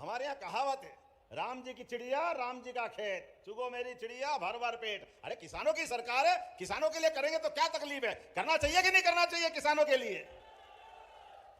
हमारे यहाँ कहावत है, राम जी की चिड़िया राम जी का खेत, चुगो मेरी चिड़िया भर भर पेट। अरे किसानों की सरकार है, किसानों के लिए करेंगे तो क्या तकलीफ है, करना चाहिए कि नहीं करना चाहिए किसानों के लिए।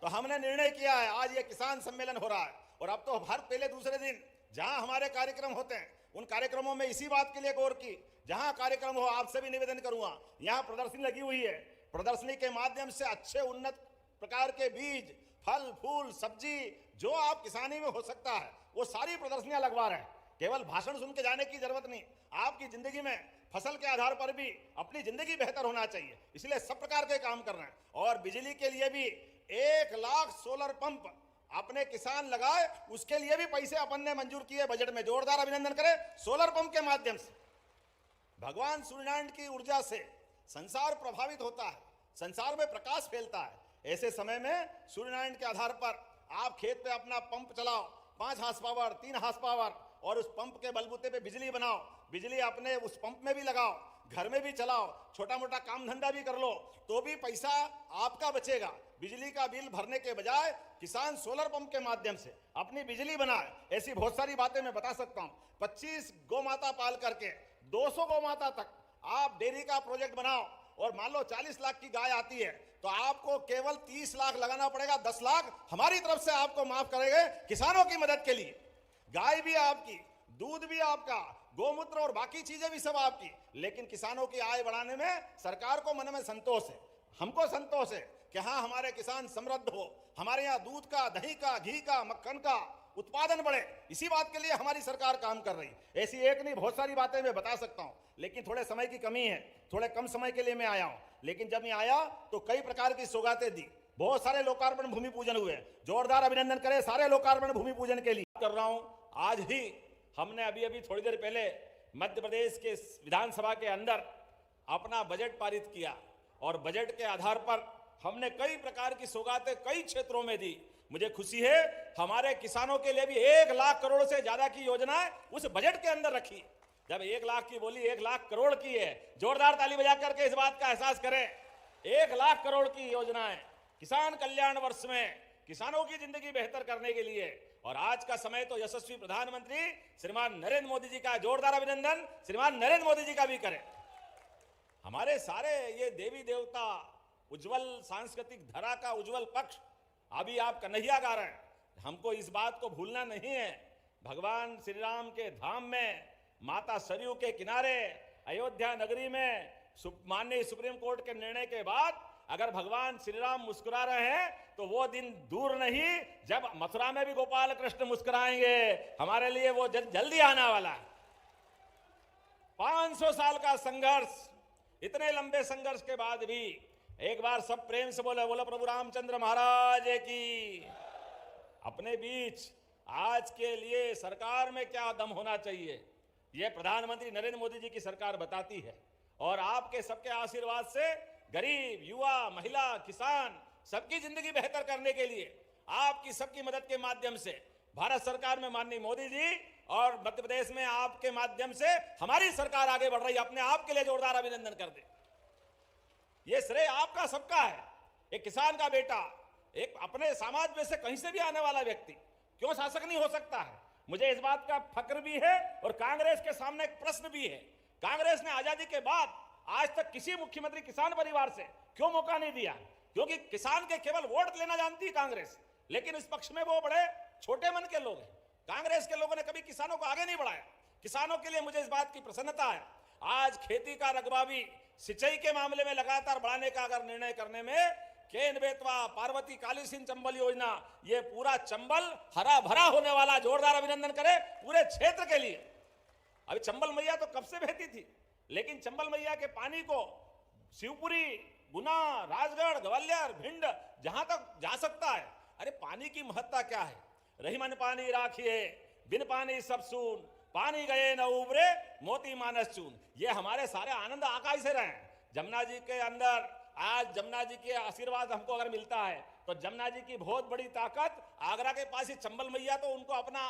तो हमने निर्णय किया है, आज ये किसान सम्मेलन हो रहा है और अब तो हर पहले दूसरे दिन जहां हमारे कार्यक्रम होते हैं उन कार्यक्रमों में इसी बात के लिए गौर की, जहां कार्यक्रम हो आपसे भी निवेदन करूंगा, यहां प्रदर्शनी लगी हुई है, प्रदर्शनी के माध्यम से अच्छे उन्नत प्रकार के बीज, फल फूल सब्जी जो आप किसानी में हो सकता है वो सारी प्रदर्शनियां लगवा रहे हैं। केवल भाषण सुन के जाने की जरूरत नहीं, आपकी जिंदगी में फसल के आधार पर भी अपनी जिंदगी बेहतर होना चाहिए, इसलिए सब प्रकार के काम कर रहे हैं। और बिजली के लिए भी 1 लाख सोलर पंप अपने किसान लगाए, उसके लिए भी पैसे अपन ने मंजूर किए बजट में, जोरदार अभिनंदन करें। सोलर पंप के माध्यम से भगवान सूर्यनारायण की ऊर्जा से संसार प्रभावित होता है, संसार में प्रकाश फैलता है। ऐसे समय में सूर्यनारायण के आधार पर आप खेत पे अपना पंप चलाओ, 5 हार्स पावर 3 हार्स पावर, और उस पंप के बलबूते पे बिजली बनाओ, बिजली अपने उस पंप में भी लगाओ, घर में भी चलाओ, छोटा मोटा काम धंधा भी कर लो तो भी पैसा आपका बचेगा। बिजली का बिल भरने के बजाय किसान सोलर पंप के माध्यम से अपनी बिजली बनाए। ऐसी बहुत सारी बातें मैं बता सकता हूं। 25 गौ माता पाल करके 200 गौ माता तक आप डेयरी का प्रोजेक्ट बनाओ और मान लो 40 लाख की गाय आती है तो आपको केवल 30 लाख लगाना पड़ेगा, 10 लाख हमारी तरफ से आपको माफ करेंगे किसानों की मदद के लिए। गाय भी आपकी, दूध भी आपका, गोमूत्र और बाकी चीजें भी सब आपकी, लेकिन किसानों की आय बढ़ाने में सरकार को मन में संतोष है, हमको संतोष है कि हाँ हमारे किसान समृद्ध हो, हमारे यहाँ दूध का, दही का, घी का, मक्खन का उत्पादन बढ़े, इसी बात के लिए हमारी सरकार काम कर रही है। ऐसी एक नहीं बहुत सारी बातें मैं बता सकता हूँ, लेकिन थोड़े समय की कमी है, थोड़े कम समय के लिए मैं आया हूँ। लेकिन जब मैं आया तो कई प्रकार की सौगातें दी, बहुत सारे लोकार्पण भूमि पूजन हुए, जोरदार अभिनंदन करें सारे लोकार्पण भूमि पूजन के लिए। कर रहा हूं, आज ही हमने अभी थोड़ी देर पहले मध्य प्रदेश के विधानसभा के अंदर अपना बजट पारित किया और बजट के आधार पर हमने कई प्रकार की सौगातें कई क्षेत्रों में दी। मुझे खुशी है हमारे किसानों के लिए भी 1 लाख करोड़ से ज्यादा की योजनाएं उस बजट के अंदर रखी। जब 1 लाख की बोली 1 लाख करोड़ की है, जोरदार ताली बजा करके इस बात का एहसास करें। 1 लाख करोड़ की योजनाएं किसान कल्याण वर्ष में किसानों की जिंदगी बेहतर करने के लिए। और आज का समय तो यशस्वी प्रधानमंत्री श्रीमान नरेंद्र मोदी जी का, जोरदार अभिनंदन श्रीमान नरेंद्र मोदी जी का भी करें। हमारे सारे ये देवी देवता उज्जवल सांस्कृतिक धरा का उज्जवल पक्ष अभी आप कन्हैया गा रहे हैं, हमको इस बात को भूलना नहीं है। भगवान श्री राम के धाम में, माता सरयू के किनारे, अयोध्या नगरी में माननीय सुप्रीम कोर्ट के निर्णय के बाद अगर भगवान श्री राम मुस्कुरा रहे हैं तो वो दिन दूर नहीं जब मथुरा में भी गोपाल कृष्ण मुस्कुराएंगे। हमारे लिए वो जल्दी आने वाला है। 500 साल का संघर्ष, इतने लंबे संघर्ष के बाद भी एक बार सब प्रेम से बोले, बोलो प्रभु रामचंद्र महाराज की। अपने बीच आज के लिए सरकार में क्या दम होना चाहिए ये प्रधानमंत्री नरेंद्र मोदी जी की सरकार बताती है। और आपके सबके आशीर्वाद से गरीब, युवा, महिला, किसान सबकी जिंदगी बेहतर करने के लिए आपकी सबकी मदद के माध्यम से भारत सरकार में माननीय मोदी जी और मध्य प्रदेश में आपके माध्यम से हमारी सरकार आगे बढ़ रही है। अपने आप के लिए जोरदार अभिनंदन कर दे। ये श्रेय आपका सबका है। एक किसान का बेटा, एक अपने समाज में से कहीं से भी आने वाला व्यक्ति क्यों शासक नहीं हो सकता है। मुझे इस बात का फक्र भी है और कांग्रेस के सामने एक प्रश्न भी है। कांग्रेस ने आजादी के बाद आज तक किसी मुख्यमंत्री किसान परिवार से क्यों मौका नहीं दिया? क्योंकि किसान के केवल वोट लेना जानती है कांग्रेस, लेकिन इस पक्ष में वो बड़े छोटे मन के लोग हैं। कांग्रेस के लोगों ने कभी किसानों को आगे नहीं बढ़ाया। किसानों के लिए मुझे इस बात की प्रसन्नता है। आज खेती का रकबा भी सिंचाई के मामले में लगातार बढ़ाने का अगर निर्णय करने में केन बेतवा, पार्वती, काली सिंह चंबल योजना, ये पूरा चंबल हरा भरा होने वाला। जोरदार अभिनंदन करें पूरे क्षेत्र के लिए। अभी चंबल मैया तो कब से बहती थी, लेकिन चंबल मैया के पानी को शिवपुरी, गुना, राजगढ़, ग्वालियर, भिंड जहां तक जा सकता है। अरे पानी की महत्ता क्या है? रहीमन पानी राखिए, बिन पानी सब सून, पानी गए न उबरे, मोती मानस चून। ये हमारे सारे आनंद आकाश से रहे। जमुना जी के अंदर आज जमुना जी के आशीर्वाद हमको अगर मिलता है तो जमुना जी की बहुत बड़ी ताकत आगरा के पास ही चंबल मैया तो उनको अपना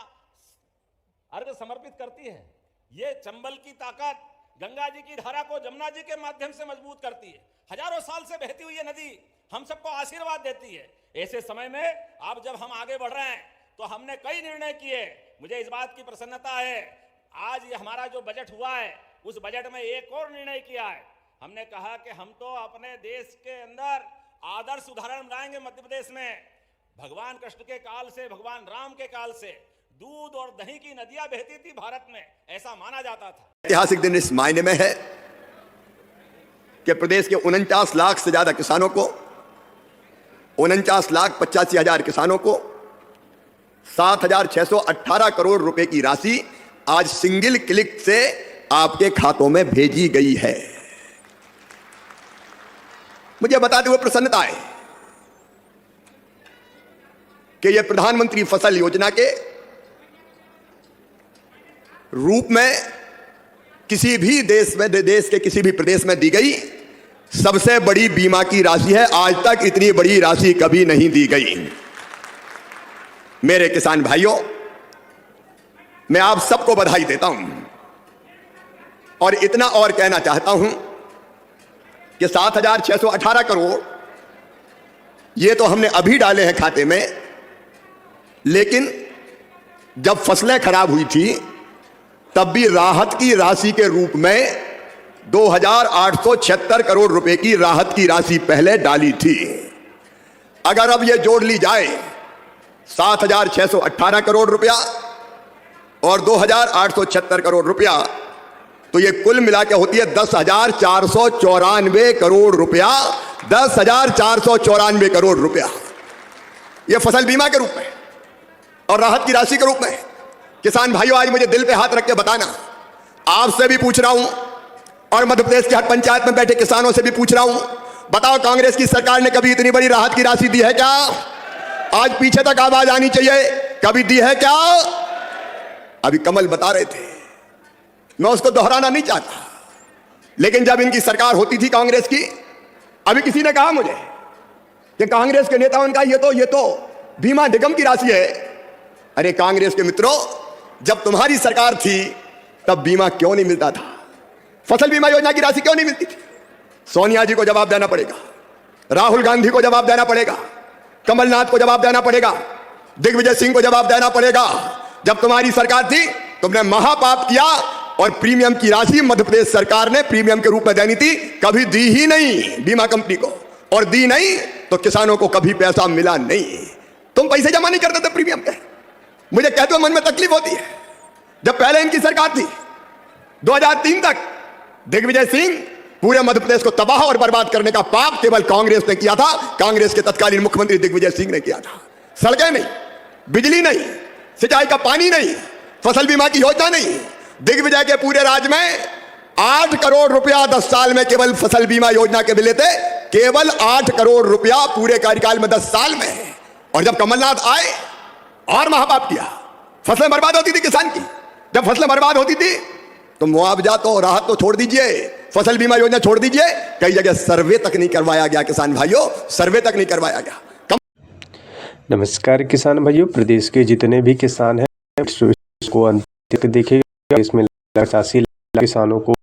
अर्घ समर्पित करती है। ये चंबल की ताकत गंगा जी की धारा को जमुना जी के माध्यम से मजबूत करती है। हजारों साल से बहती हुई ये नदी हम सबको आशीर्वाद देती है। ऐसे समय में अब जब हम आगे बढ़ रहे हैं तो हमने कई निर्णय किए। मुझे इस बात की प्रसन्नता है, आज ये हमारा जो बजट हुआ है उस बजट में एक और निर्णय किया है। हमने कहा कि हम तो अपने देश के अंदर आदर्श उदाहरण बनाएंगे। मध्य प्रदेश में भगवान कृष्ण के काल से, भगवान राम के काल से दूध और दही की नदियां बहती थी भारत में, ऐसा माना जाता था। ऐतिहासिक दिन इस मायने में है कि प्रदेश के 49 लाख से ज्यादा किसानों को, 49,85,000 किसानों को 7,618 करोड़ रुपए की राशि आज सिंगल क्लिक से आपके खातों में भेजी गई है। मुझे बताते हुए प्रसन्नता है कि यह प्रधानमंत्री फसल योजना के रूप में किसी भी देश के किसी भी प्रदेश में दी गई सबसे बड़ी बीमा की राशि है। आज तक इतनी बड़ी राशि कभी नहीं दी गई। मेरे किसान भाइयों, मैं आप सबको बधाई देता हूं और इतना और कहना चाहता हूं कि 7,618 करोड़ ये तो हमने अभी डाले हैं खाते में, लेकिन जब फसलें खराब हुई थी तब भी राहत की राशि के रूप में 2,876 करोड़ रुपए की राहत की राशि पहले डाली थी। अगर अब यह जोड़ ली जाए 7,618 करोड़ रुपया और 2,876 करोड़ रुपया, तो यह कुल मिला के होती है 10,494 करोड़ रुपया। 10,494 करोड़ रुपया यह फसल बीमा के रूप में और राहत की राशि के रूप में। किसान भाइयों, आज मुझे दिल पे हाथ रख के बताना, आपसे भी पूछ रहा हूं और मध्य प्रदेश के हर पंचायत में बैठे किसानों से भी पूछ रहा हूं, बताओ कांग्रेस की सरकार ने कभी इतनी बड़ी राहत की राशि दी है क्या? आज पीछे तक आवाज आनी चाहिए, कभी दी है क्या? अभी कमल बता रहे थे, मैं उसको दोहराना नहीं चाहता, लेकिन जब इनकी सरकार होती थी कांग्रेस की, अभी किसी ने कहा मुझे कि कांग्रेस के नेताओं का ये तो बीमा निगम की राशि है। अरे कांग्रेस के मित्रों, जब तुम्हारी सरकार थी तब बीमा क्यों नहीं मिलता था? फसल बीमा योजना की राशि क्यों नहीं मिलती थी? सोनिया जी को जवाब देना पड़ेगा, राहुल गांधी को जवाब देना पड़ेगा, कमलनाथ को जवाब देना पड़ेगा, दिग्विजय सिंह को जवाब देना पड़ेगा। जब तुम्हारी सरकार थी तुमने महापाप किया और प्रीमियम की राशि मध्य प्रदेश सरकार ने प्रीमियम के रूप में देनी थी, कभी दी ही नहीं बीमा कंपनी को, और दी नहीं तो किसानों को कभी पैसा मिला नहीं। तुम पैसे जमा नहीं करते थे प्रीमियम पे। मुझे कहते हुए मन में तकलीफ होती है, जब पहले इनकी सरकार थी 2003 तक दिग्विजय सिंह पूरे मध्य प्रदेश को तबाह और बर्बाद करने का पाप केवल कांग्रेस ने किया था। कांग्रेस के तत्कालीन मुख्यमंत्री दिग्विजय सिंह ने किया था। सड़कें नहीं, बिजली नहीं, सिंचाई का पानी नहीं, फसल बीमा की योजना नहीं। दिग्विजय के पूरे राज्य में 8 करोड़ रुपया 10 साल में केवल फसल बीमा योजना के मिले थे, केवल 8 करोड़ रुपया पूरे कार्यकाल में 10 साल में। और जब कमलनाथ आए और महापाप किया, फसलें बर्बाद होती थी किसान की। जब फसलें बर्बाद होती थी तो मुआवजा तो, राहत तो छोड़ दीजिए, फसल बीमा योजना छोड़ दीजिए, कई जगह सर्वे तक नहीं करवाया गया। किसान भाइयों, सर्वे तक नहीं करवाया गया। नमस्कार किसान भाइयों, प्रदेश के जितने भी किसान हैं इसको अंत तक देखिएगा। इसमें 85 लाख किसानों को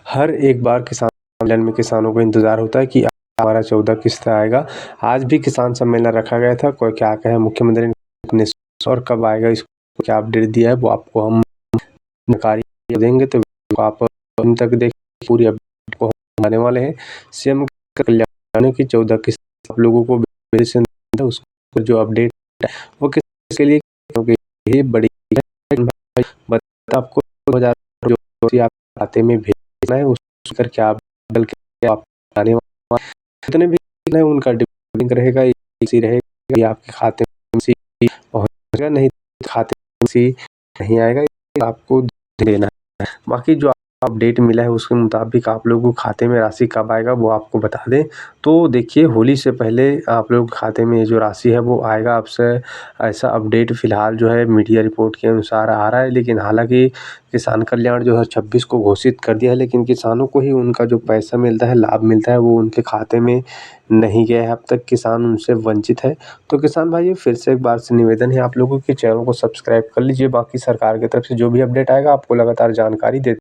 हर एक बार किसान सम्मेलन में किसानों को इंतजार होता है कि हमारा 14 किस्त आएगा। आज भी किसान सम्मेलन रखा गया था। कोई क्या कहे मुख्यमंत्री ने और कब आएगा, इसको क्या अपडेट दिया है वो आपको हम जानकारी देंगे, तो आप इन तक देखिए। पूरी अपडेट को हम आने वाले हैं। सीएम कल्याण की 14 किस्त आप लोगों को उसको जो अपडेट है वो किसके लिए, क्योंकि ये बड़ी बता आपको 2000 जो आप खाते में भेजना है उस करके आप बदल के आप आने वाले जितने भी है उनका डिपेंडिंग रहेगा, इसी रहेगा। ये आपके खाते में पहुंचेगा, नहीं खाते में नहीं आएगा, आपको देना है। बाकी जो अपडेट मिला है उसके मुताबिक आप लोगों को खाते में राशि कब आएगा वो आपको बता दें। तो देखिए, होली से पहले आप लोगों के खाते में जो राशि है वो आएगा आपसे, ऐसा अपडेट फिलहाल जो है मीडिया रिपोर्ट के अनुसार आ रहा है। लेकिन हालांकि किसान कल्याण जो है 26 को घोषित कर दिया है, लेकिन किसानों को ही उनका जो पैसा मिलता है, लाभ मिलता है, वो उनके खाते में नहीं गया है। अब तक किसान उनसे वंचित है। तो किसान भाई फिर से एक बार से निवेदन है आप लोगों के, चैनल को सब्सक्राइब कर लीजिए। बाकी सरकार की तरफ से जो भी अपडेट आएगा आपको लगातार जानकारी दे